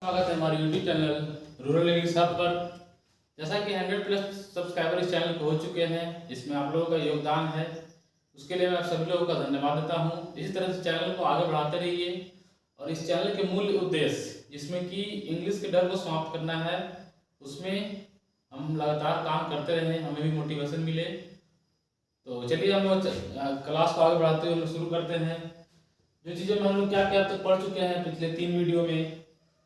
स्वागत है हमारे YouTube channel rural English hub पर। जैसा कि 100+ सब्सक्राइबर इस चैनल को हो चुके हैं, इसमें आप लोगों का योगदान है, उसके लिए मैं आप सभी लोगों का धन्यवाद देता हूं। इसी तरह से चैनल को आगे बढ़ाते रहिए और इस चैनल के मूल उद्देश्य जिसमें कि इंग्लिश के डर को समाप्त करना है, उसमें हम लगातार काम करते रहें, हमें भी मोटिवेशन मिले। तो चलिए हम लोग क्लास को आगे बढ़ाते हुए हम लोग शुरू करते हैं। जो चीज़ें हम लोग क्या क्या अब तक पढ़ चुके हैं पिछले 3 वीडियो में,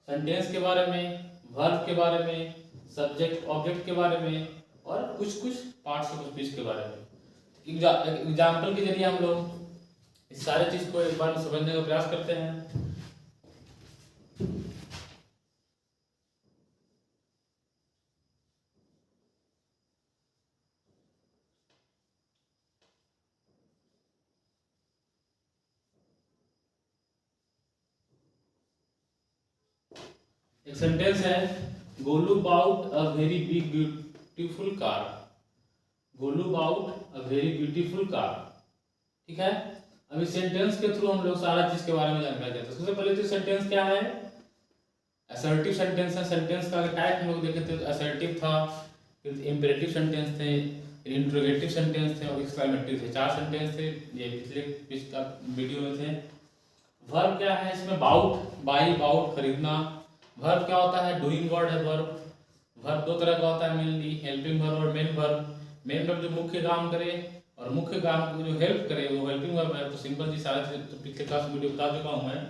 सेंटेंस के बारे में, वर्ब के बारे में, सब्जेक्ट ऑब्जेक्ट के बारे में और कुछ पार्ट्स ऑफ स्पीच के बारे में। एग्जाम्पल के जरिए हम लोग इस सारे चीज़ को एक बार समझने का प्रयास करते हैं। एक सेंटेंस है, Golu bought a very big beautiful car. Golu bought a very beautiful car. ठीक है, अब इस सेंटेंस के थ्रू हम लोग सारा चीज के बारे में जानकारी देते हैं। सबसे पहले तो सेंटेंस क्या है, असर्टिव सेंटेंस है। सेंटेंस का टाइप हम लोग देखे थे, असर्टिव था, फिर इंपेरेटिव सेंटेंस थे, इंट्रोगेटिव सेंटेंस थे और एक्सक्लेमेटिव थे। 4 सेंटेंस थे, ये पिछले वीडियो में थे। वर्ब क्या है इसमें, बाउट, बाई, बाउट, खरीदना। वर्ब क्या होता है, डूइंग वर्ड है वर्ब। वर्ब 2 तरह का होता है मेनली, हेल्पिंग वर्ब और मेन वर्ब। मेन वर्ब जो मुख्य काम करे और मुख्य काम को जो हेल्प करे वो हेल्पिंग वर्ब है। तो सिंपल जी सारे तो पिछले क्लास वीडियो बता चुका हूँ मैं।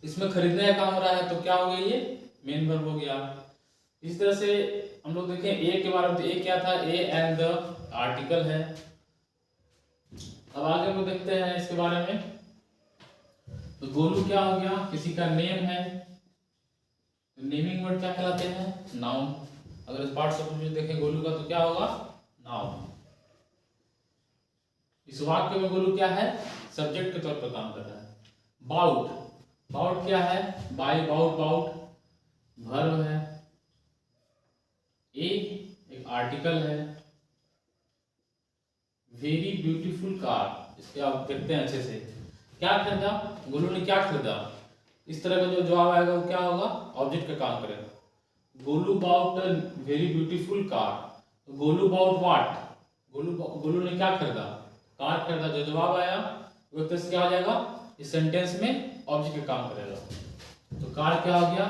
इसमें खरीदने का काम हो रहा है तो क्या हो गया, ये मेन वर्ब हो गया। इस तरह से हम लोग देखें ए के बारे में, तो ए क्या था, ए एंड द आर्टिकल है। अब आगे हम लोग देखते हैं इसके बारे में। तो गोलू क्या हो गया, किसी का नेम है, तो नेमिंग वर्ड क्या कहलाते हैं, नाउन। अगर इस पार्ट से देखें गोलू का तो क्या होगा, नाउन। इस वाक्य में गोलू क्या है, सब्जेक्ट के तौर पर काम कर रहा है। बाउट, बाउट क्या है, बाई, बाउट, बाउट वर्ब है। ए एक आर्टिकल है। वेरी ब्यूटीफुल कार, इसके आप देखते हैं अच्छे से। क्या खरीदा, गोलू ने क्या खरीदा। इस तरह का जो जवाब आएगा वो क्या होगा, ऑब्जेक्ट का काम करेगा। Golu bought a very beautiful car, तो गोलू बाउट व्हाट, गोलू ने क्या खरीदा, कार खरीदा। जो जवाब आया वो एक तरह से क्या हो जाएगा, इस सेंटेंस में ऑब्जेक्ट का काम करेगा। तो कार क्या हो गया,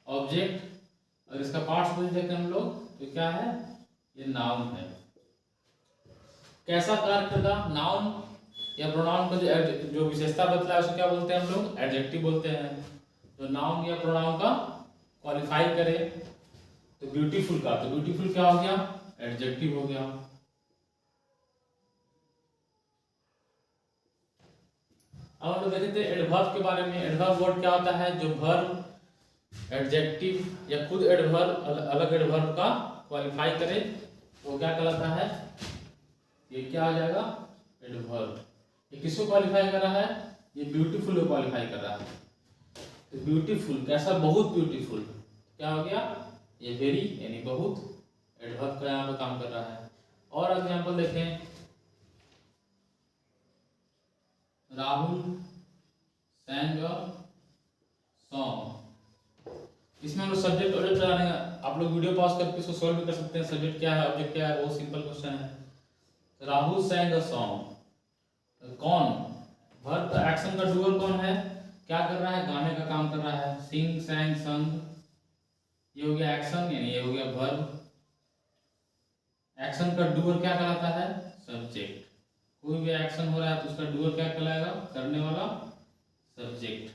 ऑब्जेक्ट। और इसका पार्ट्स देखें हम लोग तो क्या है, ये नाउन है। कैसा कार खरीदा, नाउन या प्रोनाउन को जो विशेषता बतलाए उसको क्या बोलते हैं हम लोग, एडजेक्टिव बोलते हैं। जो नाउन या प्रोनाउन का क्वालिफाई करे, तो ब्यूटीफुल का, तो ब्यूटीफुल क्या हो गया, एडजेक्टिव हो गया। अब हम लोग देखे थे एडवर्ब के बारे में। एडवर्ब वर्ड क्या होता है, जो वर्ब, एडजेक्टिव या खुद एडवर्ब अलग एडवर्ब का क्वालिफाई करे वो क्या कहलाता है, ये क्या आ जाएगा, एडवर्ब। ये किसको क्वालिफाई कर रहा है, ये ब्यूटीफुल को क्वालिफाई कर रहा है। तो ब्यूटीफुल कैसा, बहुत ब्यूटीफुल, क्या हो गया, ये वेरी यानी बहुत, एडवर्ब का यहाँ पे काम कर रहा है। और एग्जांपल देखें, राहुल sang a song। इसमें हम लोग सब्जेक्ट ऑब्जेक्ट लगाने, आप लोग वीडियो पॉज करके इसको सॉल्व भी कर सकते हैं। सब्जेक्ट क्या है, ऑब्जेक्ट क्या है, वो सिंपल क्वेश्चन है। राहुल sang a song, कौन, वर्ब का एक्शन का डूअर कौन है, क्या कर रहा है, गाने का काम कर रहा है। सिंग, सैंग, संग, ये हो गया एक्शन यानी ये हो गया वर्ब। एक्शन का डूअर क्या कहलाता है, सब्जेक्ट। कोई भी एक्शन हो रहा है तो उसका डूअर क्या कहलाएगा, करने वाला, सब्जेक्ट।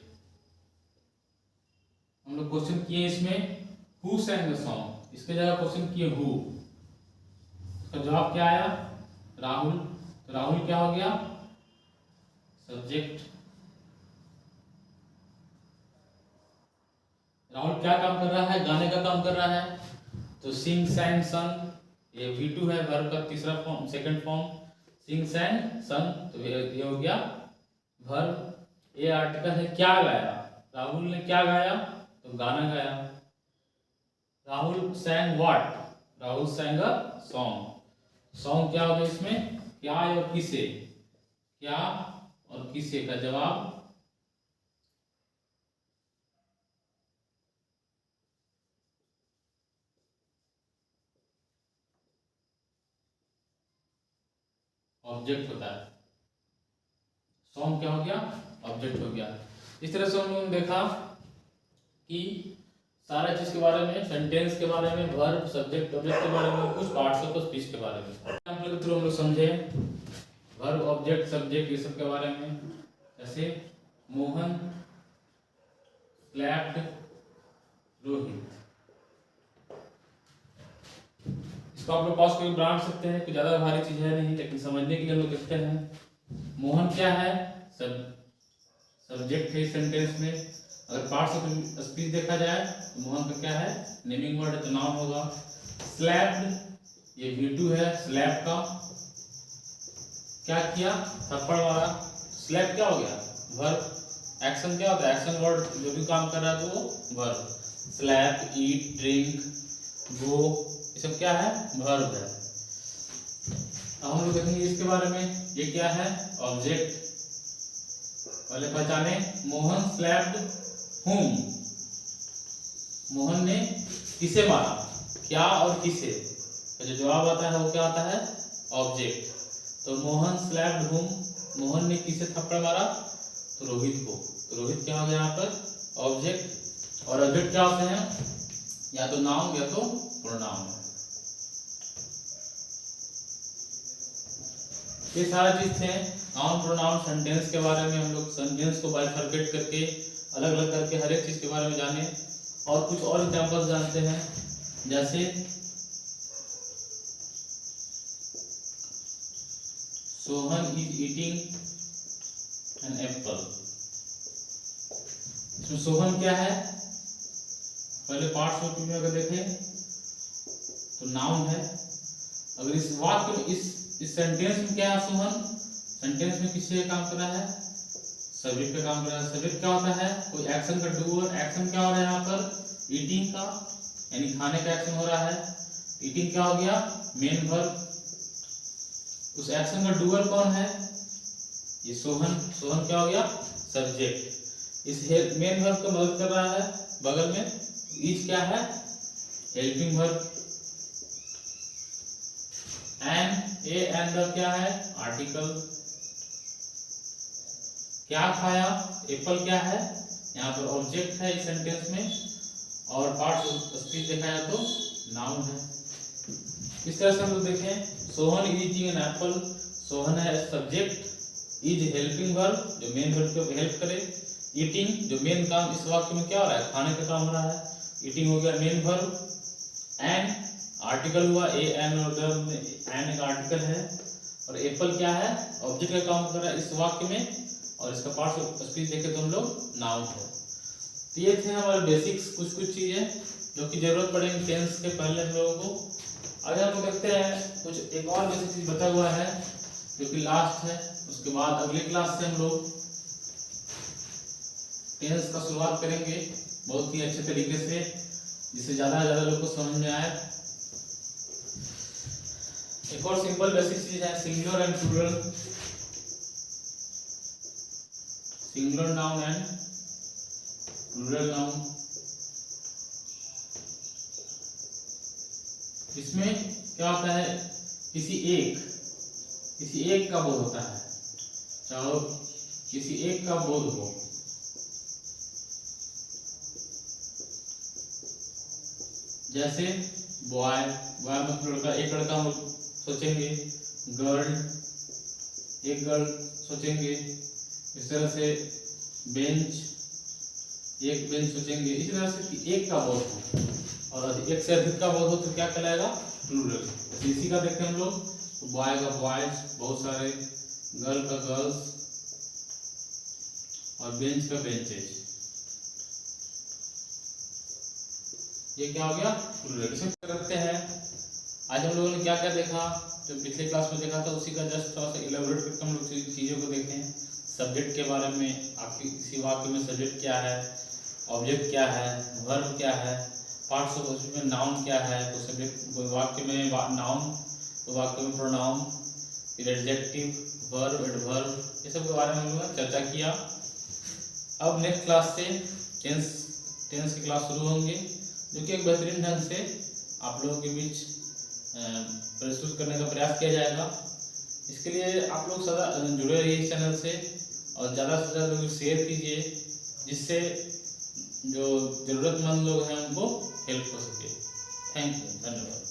हम लोग क्वेश्चन किए इसमें, हु सैंग द सॉन्ग, इसके जगह क्वेश्चन किए हु, इसका जवाब क्या आया, राहुल। तो राहुल क्या हो गया, सब्जेक्ट। राहुल क्या काम कर रहा है, गाने का काम कर रहा है। तो सिंग, सैंग, सन, ये V2 है, वर्ब का तीसरा फॉर्म, सेकंड फॉर्म। सिंग, सैंग, सन, तो ये हो गया वर्ब। ये आर्टिकल है, क्या गाया, राहुल ने क्या गाया, तो गाना गाया। Rahul सैंग what, Rahul सैंग a song. Song क्या होगा इसमें, क्या और किसे, क्या और किसे का जवाब ऑब्जेक्ट होता है। सॉन्ग क्या हो गया, ऑब्जेक्ट हो गया। इस तरह से हम लोगों ने देखा कि सारा चीज के बारे में, सेंटेंस के बारे में, वर्ब, सब्जेक्ट, ऑब्जेक्ट के बारे में, कुछ पार्ट्स ऑफ स्पीच के बारे में एग्जांपल के थ्रू हम लोग समझे वर्ब, ऑब्जेक्ट, सब्जेक्ट, ये सब के बारे में। जैसे मोहन स्लैप्ड रोहित, इसको आप लोग पास करके बना सकते हैं, कुछ ज्यादा भारी चीज है नहीं, लेकिन समझने के लिए हम लोग देखते हैं। मोहन क्या है, सब्जेक्ट है सेंटेंस में। अगर पार्ट्स ऑफ स्पीच देखा जाए तो मोहन का क्या है, नेमिंग वर्ड है तो नाउन होगा। स्लैप्ड ये V2 है, स्लैप का क्या किया, थप्पड़ मारा। स्लैप क्या हो गया, वर्ब। एक्शन क्या होता है, एक्शन वर्ड जो भी काम कर रहा है तो वो वर्ब। स्लैप, ईट, ड्रिंक, गो, ये सब क्या है, वर्ब है। अब हम लोग देखेंगे इसके बारे में, ये क्या है, ऑब्जेक्ट। पहले पहचाने, मोहन स्लैप्ड whom, मोहन ने किसे मारा, क्या और किसे, तो जो जवाब आता है वो क्या आता है, ऑब्जेक्ट। तो मोहन स्लैप्ड whom, मोहन ने किसे थप्पड़ मारा, तो रोहित को। तो रोहित क्या हो गया यहाँ पर, ऑब्जेक्ट। और ऑब्जेक्ट क्या होते हैं, या तो नाउन या तो प्रोनाउन। ये सारा चीज थे नाउन, प्रोनाउन, सेंटेंस के बारे में। हम लोग सेंटेंस को बाइफरकेट करके, अलग अलग करके हर एक चीज के बारे में जाने। और कुछ और एग्जांपल्स जानते हैं, जैसे Sohan is eating an apple. इसमें सोहन क्या है, पहले पार्ट्स ऑफ में अगर देखें तो नाउन है। अगर इस वाक्य में, इस सेंटेंस में क्या है, सोहन सेंटेंस में किससे काम कर रहा है, सब्जेक्ट का काम कर रहा है। सब्जेक्ट क्या होता है, कोई एक्शन का डूअर। एक्शन क्या हो रहा है यहाँ पर, ईटिंग का, यानी खाने का एक्शन हो रहा है। ईटिंग क्या हो गया, मेन वर्ब। उस एक्शन का डूअर कौन है, ये सोहन। सोहन क्या हो गया, सब्जेक्ट। इस मेन वर्ब को मदद कर रहा है बगल में। इज क्या है, हेल्पिंग वर्ब। एंड वर्ब क्या है, आर्टिकल। क्या खाया, एप्पल क्या है, यहाँ पर ऑब्जेक्ट है इस सेंटेंस में। और पार्ट्स ऑफ स्पीच देखा जाए तो नाउन है। इस तरह से हम लोग देखें, Sohan is eating an apple, Sohan है सब्जेक्ट, इज हेल्पिंग वर्ब जो मेन वर्ब को हेल्प करे, ईटिंग जो मेन काम इस वाक्य में क्या हो रहा है, खाने का काम हो रहा है, ईटिंग हो गया मेन वर्ब। एंड आर्टिकल हुआ, ए एन और द, एन एक आर्टिकल है। और एप्पल क्या है, ऑब्जेक्ट का काम कर रहा है इस वाक्य में। और इसका पार्ट्स ऑफ स्पीच देखे तो हम लोग नाउन है। तो ये थे हमारे बेसिक्स, कुछ चीजें जो कि जरूरत पड़ेगी टेंस के पहले हम लोगों को। आगे हम लोग देखते हैं कुछ एक और बेसिक चीज बता हुआ है जो कि लास्ट है। उसके बाद अगली क्लास से हम लोग टेंस का शुरुआत करेंगे बहुत ही अच्छे तरीके से, जिससे ज्यादा लोग को समझ में आए। एक और सिंपल बेसिक चीज है singular and plural, singular noun and plural noun. इसमें क्या होता है, किसी एक का बोध होता है, चाहे किसी एक का बोध हो। जैसे बॉय मतलब लड़का, एक लड़का हम सोचेंगे, गर्ल एक गर्ल सोचेंगे। इस तरह से बेंच, एक बेंच सोचेंगे। इसी तरह से एक का बोध हो और एक से अधिक का बोध हो तो क्या कहलाएगा, प्लूरल। इसी का देखते हैं हम लोग, तो बॉय का बॉयज बहुत सारे, गर्ल का गर्ल्स और बेंच का बेंचेज। ये क्या हो गया, प्लूरल। इसे करते हैं। आज हम लोगों ने क्या क्या देखा, जो पिछले क्लास में देखा था उसी का जस्ट थोड़ा सा इलेबोरेट करके हम लोग चीजों को देखें। सब्जेक्ट के बारे में, आपकी किसी वाक्य में सब्जेक्ट क्या है, ऑब्जेक्ट क्या है, वर्ब क्या है, पार्ट्स ऑफ स्पीच में नाउन क्या है, तो सब्जेक्ट वाक्य में नाउन, तो वाक्य में प्रोनाउन, फिर एडजेक्टिव, वर्ब, एडवर्ब, ये सब के बारे में हम लोग चर्चा किया। अब नेक्स्ट क्लास से टेंस की क्लास शुरू होंगे, जो कि एक बेहतरीन ढंग से आप लोगों के बीच प्रस्तुत करने का प्रयास किया जाएगा। इसके लिए आप लोग सदा जुड़े रहिए इस चैनल से और ज़्यादा से ज़्यादा लोग शेयर कीजिए, जिससे जो ज़रूरतमंद लोग हैं उनको हेल्प हो सके। थैंक यू, धन्यवाद।